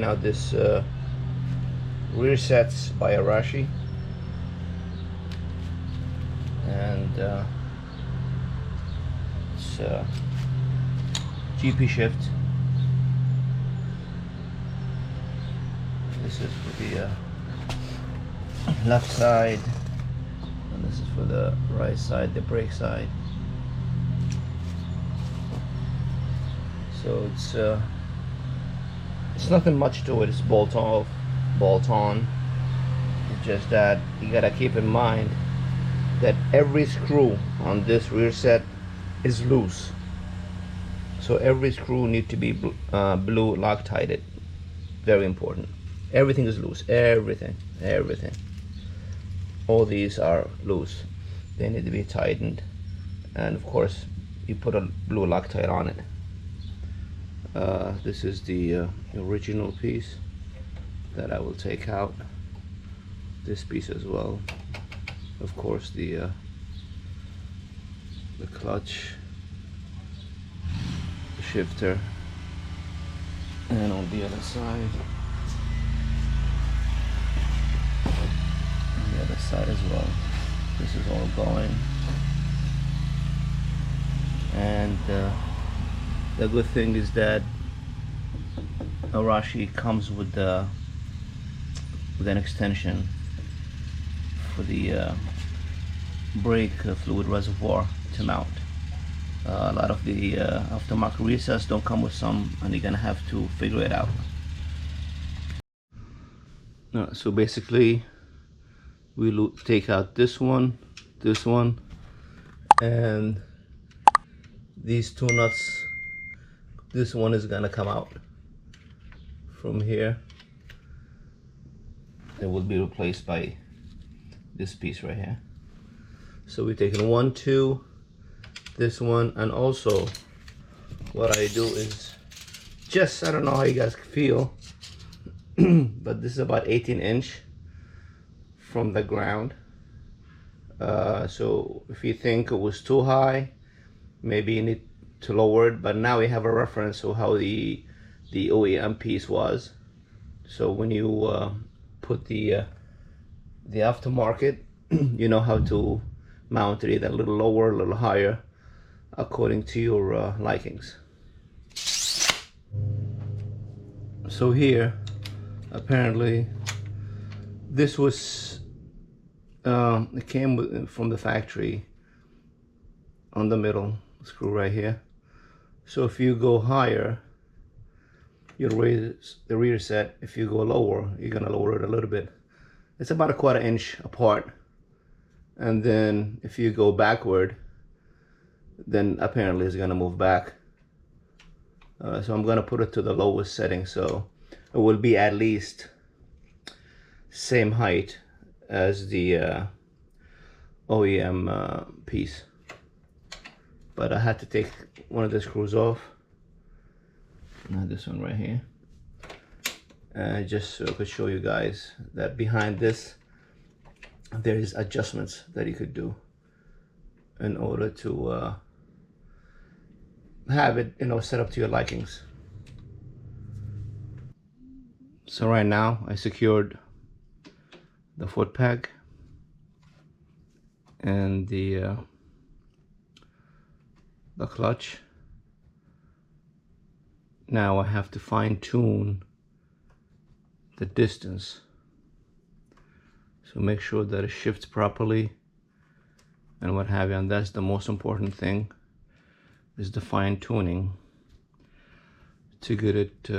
trying out this rear sets by Arashi, and it's GP shift. This is for the left side, and this is for the right side, the brake side. So it's nothing much to it. It's bolt off, bolt on. It's just that you gotta keep in mind that every screw on this rear set is loose. So every screw needs to be blue Loctited. Very important. Everything is loose. Everything. All these are loose. They need to be tightened, and of course you put a blue Loctite on it. This is the original piece that I will take out. This piece as well. Of course the clutch, the shifter, and on the other side, as well. This is all going, and the good thing is that Arashi comes with an extension for the brake fluid reservoir to mount. A lot of the aftermarket resets don't come with some, and you're gonna have to figure it out. So basically, we'll take out this one, and these two nuts. This one is gonna come out from here. It will be replaced by this piece right here. So we're taking 1, 2, this one, and also what I do is just, I don't know how you guys feel, but this is about 18" from the ground. So if you think it was too high, maybe you need to lower it, but now we have a reference to how the OEM piece was. So when you put the aftermarket, you know how to mount it, either a little lower, a little higher, according to your likings. So here, apparently, this was it came from the factory on the middle screw right here. So if you go higher, you'll raise the rear set. If you go lower, you're gonna lower it a little bit. It's about a 1/4 inch apart. And then if you go backward, then apparently it's gonna move back. So I'm gonna put it to the lowest setting, so it will be at least same height as the OEM piece. But I had to take one of the screws off. Now this one right here, just so I could show you guys that behind this there is adjustments that you could do in order to have it, set up to your likings. So right now I secured the foot peg and the clutch. Now I have to fine-tune the distance, so make sure that it shifts properly and what have you, and that's the most important thing, is the fine-tuning to get it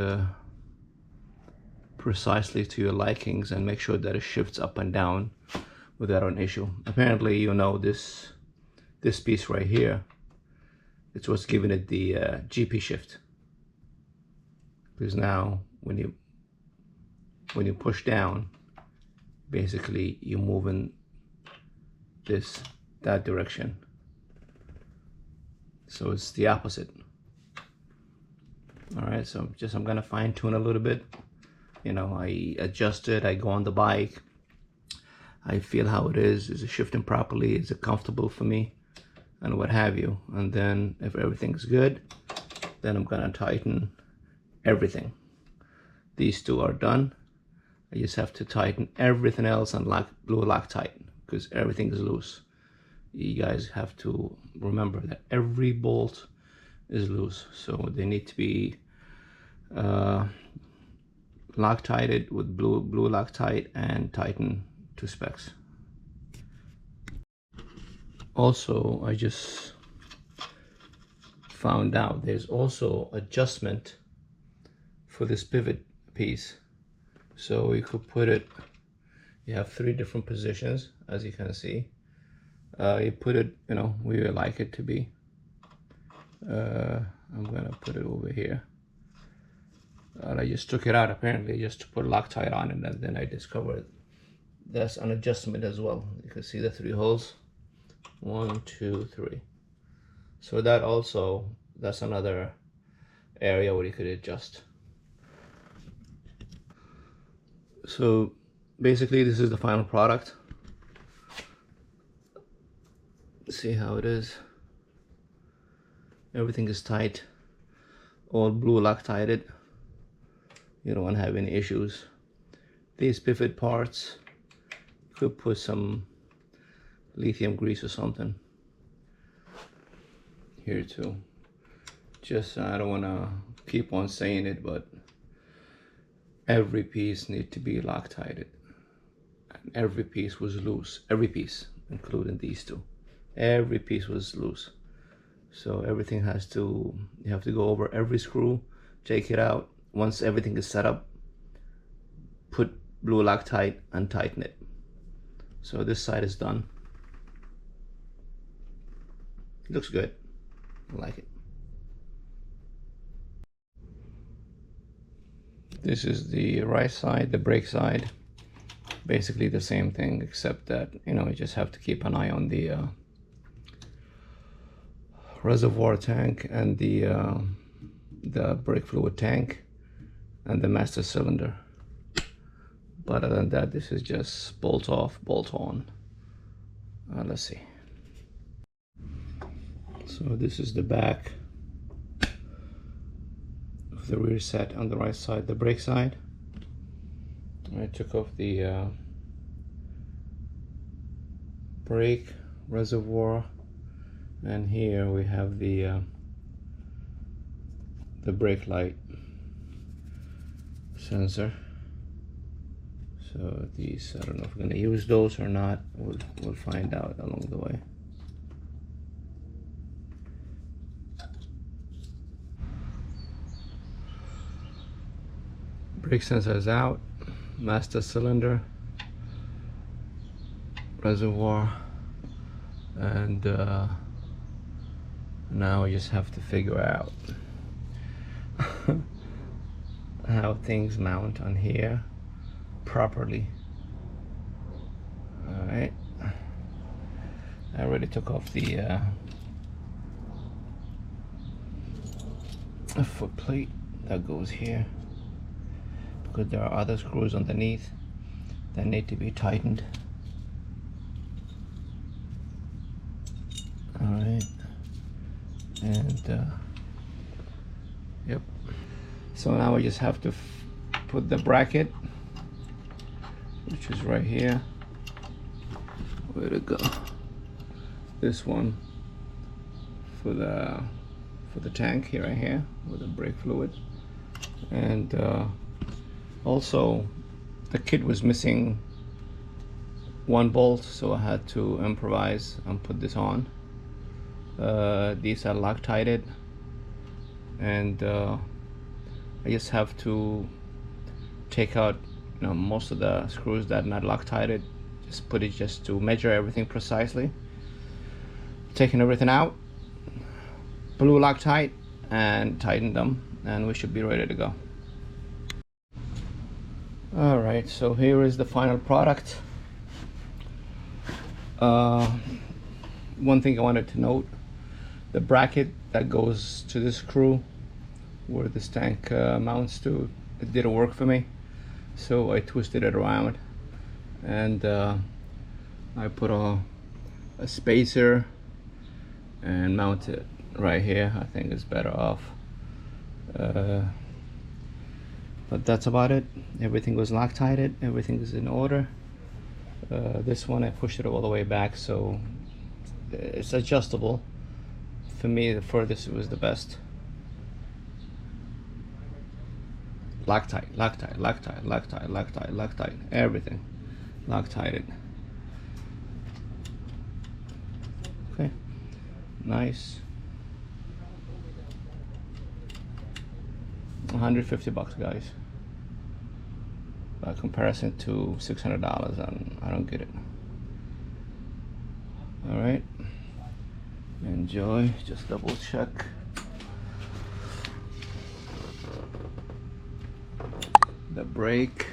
precisely to your likings, and make sure that it shifts up and down without an issue. Apparently, this piece right here, it's what's giving it the GP shift, because now when you push down, basically you're moving that direction, so it's the opposite. All right, so I'm gonna fine tune a little bit. I adjust it, I go on the bike, I feel how it is it shifting properly, is it comfortable for me, and what have you. And then if everything's good, then I'm gonna tighten everything. these two are done. I just have to tighten everything else on blue Loctite because everything is loose. You guys have to remember that every bolt is loose, so they need to be Loctited with blue Loctite and tighten to specs. Also, I just found out there's also adjustment for this pivot piece. So you could put it, you have 3 different positions, as you can see. You put it, you know, where you like it to be. I'm gonna put it over here. I just took it out apparently just to put Loctite on it, and then I discovered that's an adjustment as well. You can see the 3 holes, 1, 2, 3. So that also, that's another area where you could adjust. So basically this is the final product. See how it is. Everything is tight, all blue Loctited. You don't want to have any issues. These pivot parts, you could put some lithium grease or something here too. Just, I don't want to keep on saying it, but every piece need to be Loctited. And every piece was loose. Every piece, including these two. Every piece was loose. So everything has to, you have to go over every screw, take it out. Once everything is set up, put blue Loctite and tighten it. So this side is done. It looks good. I like it. This is the right side, the brake side. Basically the same thing, except that, you know, you just have to keep an eye on the reservoir tank and the brake fluid tank and the master cylinder. But other than that, this is just bolt off, bolt on. Let's see. So this is the back of the rear set on the right side, the brake side. I took off the brake reservoir, and here we have the brake light sensor. So these, I don't know if we're gonna use those or not. We'll find out along the way. Brake sensor is out, master cylinder, reservoir, and now we just have to figure out how things mount on here properly. All right, I already took off the foot plate that goes here, because there are other screws underneath that need to be tightened. All right, and yep. So now we just have to put the bracket, which is right here. Where'd it go? This one for the tank here, right here, with the brake fluid. And also the kit was missing 1 bolt, so I had to improvise and put this on. These are Loctited, and I just have to take out, you know, most of the screws that are not Loctited. Just put it just to measure everything precisely. Taking everything out, blue Loctite, and tighten them, and we should be ready to go. All right, so here is the final product. One thing I wanted to note, the bracket that goes to this screw where this tank mounts to, it didn't work for me, so I twisted it around, and I put a spacer and mount it right here. I think it's better off. But that's about it. Everything was Loctited, everything is in order. This one I pushed it all the way back, so it's adjustable. For me, the furthest it was the best. Loctite, Loctite, Loctite, Loctite, Loctite, Loctite, everything Loctited. Okay, nice. 150 bucks, guys. By comparison to $600, I don't get it. All right, enjoy. Just double check. The brake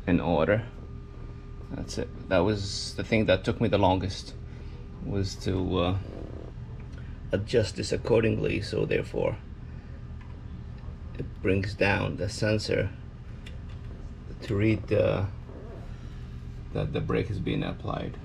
in order. That's it. That was the thing that took me the longest, was to adjust this accordingly, so therefore it brings down the sensor to read that the brake is being applied.